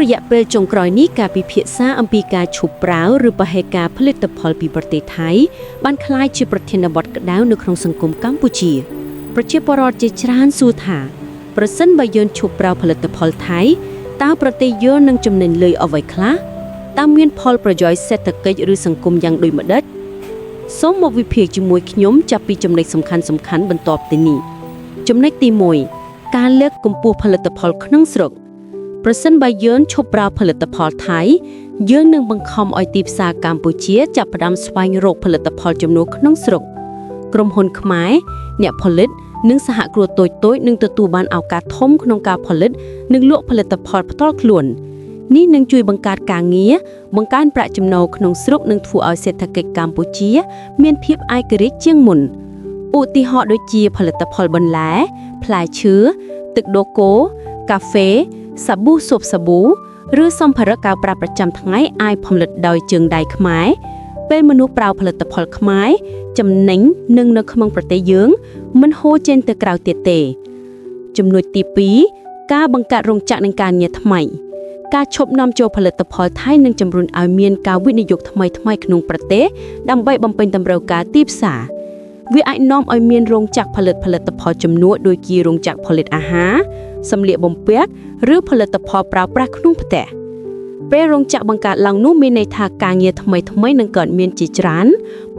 ระยะពេលចុងក្រោយនេះការពិភាក្សាអំពីការឈប់ប្រើឬបហេការផលិតផលពីប្រទេសថៃបានក្លាយជាប្រធានបទក្តៅនៅក្នុងសង្គមកម្ពុជាប្រជាពលរដ្ឋជាច្រើនសួរថាប្រសិនបើយើងឈប់ប្រើផលិតផលថៃតើប្រទេសយើងនឹងចំណេញលុយអ្វីខ្លះតើមានផលប្រយោជន៍សេដ្ឋកិច្ចឬសង្គមយ៉ាងដូចម្តេចសូមមកវិភាគជាមួយខ្ញុំចាប់ពីចំណុចសំខាន់ៗបន្ទាប់ទៅនេះចំណុចទី1ការលើកកម្ពស់ផលិតផលក្នុងស្រុកប្រសិនបើយើងឈប់ប្រើផលិតផលថៃយើងនឹងបង្ខំឲ្យទីផ្សារកម្ពុជាចាប់ផ្ដើមស្វែងរកផលិតផលចំនួនក្នុងស្រុកក្រុមហ៊ុនខ្មែរអ្នកផលិតនិងសហគ្រាសតូចៗនឹងទទួលបានឱកាសធំក្នុងការផលិតនិងលក់ផលិតផលផ្ទាល់ខ្លួននេះនឹងជួយបង្កើតការងារបង្កើនប្រាក់ចំណូលក្នុងស្រុកនិងធ្វើឲ្យសេដ្ឋកិច្ចកម្ពុជាមានភាពឯករាជ្យជាងមុនឧទាហរណ៍ដូចជាផលិតផលបន្លែផ្លែឈើទឹកដោះគោកាហ្វេសាប៊ូស៊ុបសាប៊ូឬសម្ភារៈកៅប្រាប្រចាំថ្ងៃអាចផលិតដោយជើងដៃខ្មែរពេលមនុស្សប្រើផលិតផលខ្មែរចំណេញនឹងនៅក្នុងប្រទេសយើងមិនហូរចេញទៅក្រៅទៀតទេចំណុចទី2ការបង្កើតរោងចក្រនិងការងារថ្មីការឈប់នាំចូលផលិតផលថៃនឹងជំរុញឲ្យមានការវិនិយោគថ្មីៗក្នុងប្រទេសដើម្បីបំពេញតម្រូវការទីផ្សារវាអាចនាំឲ្យមានរោងចក្រផលិតផលចំនួនដូចជារោងចក្រផលិតអាហារសម្លៀកបំពាក់ឬផលិតផលប្រើប្រាស់ក្នុងផ្ទះពេលរោងចក្របង្កើតឡើងនោះមានន័យថាការងារថ្មីៗនឹងកើតមានជាច្រើន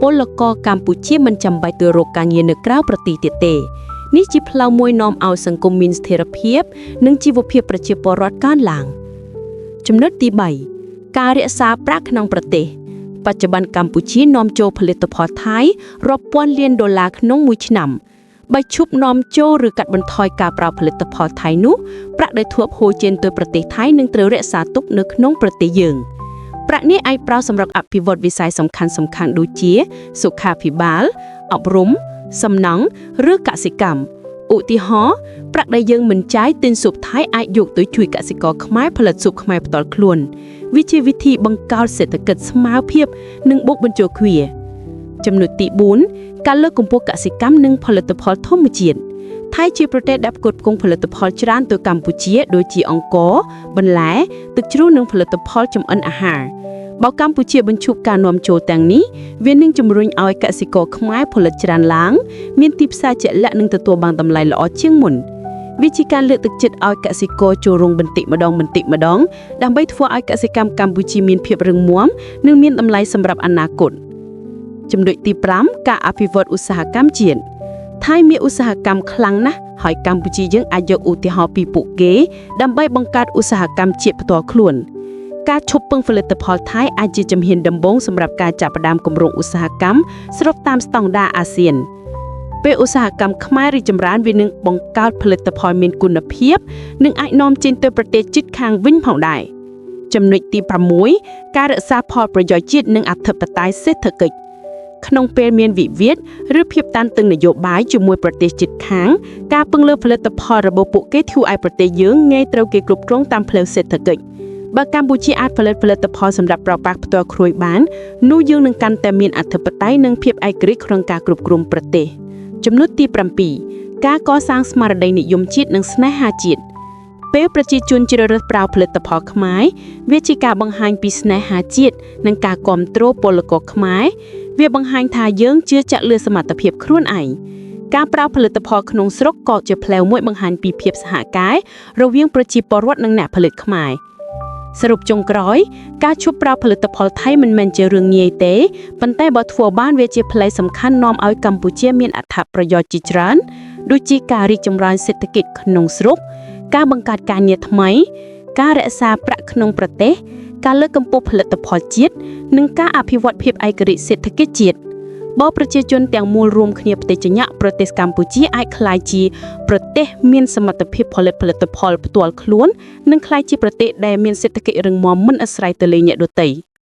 ពលករកម្ពុជាមិនចាំបាច់ទៅរកការងារនៅក្រៅប្រទេសទៀតទេនេះជាផ្លូវមួយនាំឲ្យសង្គមមានស្ថិរភាពនិងជីវភាពប្រជាពលរដ្ឋកើនឡើងចំណុចទី3ការរក្សាប្រាក់ក្នុងប្រទេសបច្ចុប្បន្នកម្ពុជានាំចូលផលិតផលថៃរាប់ពាន់លានដុល្លារក្នុងមួយឆ្នាំបើឈប់នាំចូលឬកាត់បន្ថយការប្រើផលិតផលថៃនោះប្រាក់ដែលធ្លាប់ហូរចេញទៅប្រទេសថៃនឹងត្រូវរក្សាទុកនៅក្នុងប្រទេសយើងប្រាក់នេះអាចប្រើសម្រាប់អភិវឌ្ឍវិស័យសំខាន់ៗដូចជាសុខាភិបាលអប់រំសំណង់ឬកសិកម្មឧទាហរណ៍ប្រាក់ដែលយើងមិនចាយទិញស៊ុបថៃអាចយកទៅជួយកសិករខ្មែរផលិតស៊ុបខ្មែរផ្ទាល់ខ្លួនវាជាវិធីបង្កើតសេដ្ឋកិច្ចស្មារភាពនិងបូកបញ្ចូលគ្នាចំណុចទី4ការលើកកម្ពស់កសិកម្មនិងផលិតផលធម្មជាតិថៃជាប្រទេសដែលផ្គត់ផ្គង់ផលិតផលច្រើនទៅកម្ពុជាដូចជាអង្ករបន្លែទឹកជ្រោះនិងផលិតផលចម្អិនអាហារបើកម្ពុជាបញ្ឈប់ការនាំចូលទាំងនេះវានឹងជំរុញឲ្យកសិករខ្មែរផលិតច្រើនឡើងមានទីផ្សារជាក់លាក់និងទទួលបានតម្លៃល្អជាងមុនវាជាការលើកទឹកចិត្តឲ្យកសិករចូលរួមបន្តិចម្ដងដើម្បីធ្វើឲ្យកសិកម្មកម្ពុជាមានភាពរឹងមាំនិងមានតម្លៃសម្រាប់អនាគតចំណុចទី5ការអភិវឌ្ឍឧស្សាហកម្មជាតិថៃមានឧស្សាហកម្មខ្លាំងណាស់ហើយកម្ពុជាយើងអាចយកឧទាហរណ៍ពីពួកគេដើម្បីបង្កើតឧស្សាហកម្មជាតិផ្ទាល់ខ្លួនការឈប់ពឹងផលិតផលថៃអាចជាជំហានដំបូងសម្រាប់ការចាប់ផ្ដើមគម្រោងឧស្សាហកម្មស្របតាមស្តង់ដារអាស៊ានពេលឧស្សាហកម្មខ្មែររីកចម្រើនវានឹងបង្កើតផលិតផលមានគុណភាពនិងអាចនាំចេញទៅប្រទេសជិតខាងវិញផងដែរចំណុចទី6ការរក្សាផលប្រយោជន៍ជាតិនិងអធិបតេយ្យសេដ្ឋកិច្ចក្នុងពេលមានវិវាទឬភាពតានតឹងនយោបាយជាមួយប្រទេសជិតខាងការពឹងលើផលិតផលរបស់ពួកគេធ្វើឲ្យប្រទេសយើងងាយត្រូវគេគ្រប់គ្រងតាមផ្លូវសេដ្ឋកិច្ចបើកម្ពុជាអាចផលិតផលសម្រាប់ប្រើប្រាស់ផ្ទាល់ខ្លួនបាននោះយើងនឹងកាន់តែមានអធិបតេយ្យនិងភាពឯករាជ្យក្នុងការគ្រប់គ្រងប្រទេសចំណុចទី7ការកសាងស្មារតីនិយមជាតិនិងស្នេហាជាតិពេលប្រជាជនជ្រើសរើសប្រើផលិតផលខ្មែរវាជាការបង្ហាញពីស្នេហាជាតិនិងការគាំទ្រពលករខ្មែរវាបង្ហាញថាយើងជឿជាក់លើសមត្ថភាពខ្លួនឯងការប្រើផលិតផលក្នុងស្រុកក៏ជាផ្លូវមួយបង្ហាញពីភាពសហការរវាងប្រជាពលរដ្ឋនិងអ្នកផលិតខ្មែរសរុបចុងក្រោយការឈប់ប្រើផលិតផលថៃមិនមែនជារឿងងាយទេប៉ុន្តែបើធ្វើបានវាជាផ្នែកសំខាន់នាំឲ្យកម្ពុជាមានអត្ថប្រយោជន៍ជាច្រើនដូចជាការរីកចម្រើនសេដ្ឋកិច្ចក្នុងស្រុកការបង្កើតការងារថ្មីការរក្សាប្រាក់ក្នុងប្រទេសការលើកកម្ពស់ផលិតផលជាតិនិងការអភិវឌ្ឍភាពឯករាជ្យសេដ្ឋកិច្ចជាតិបើប្រជាជនទាំងមូលរួមគ្នាបដិញ្ញៈប្រទេសកម្ពុជាអាចក្លាយជាប្រទេសមានសមត្ថភាពផលិតផលិតផលផ្ទាល់ខ្លួននិងក្លាយជាប្រទេសដែលមានសេដ្ឋកិច្ចរឹងមាំមិនអាស្រ័យទៅលើអ្នកដទៃ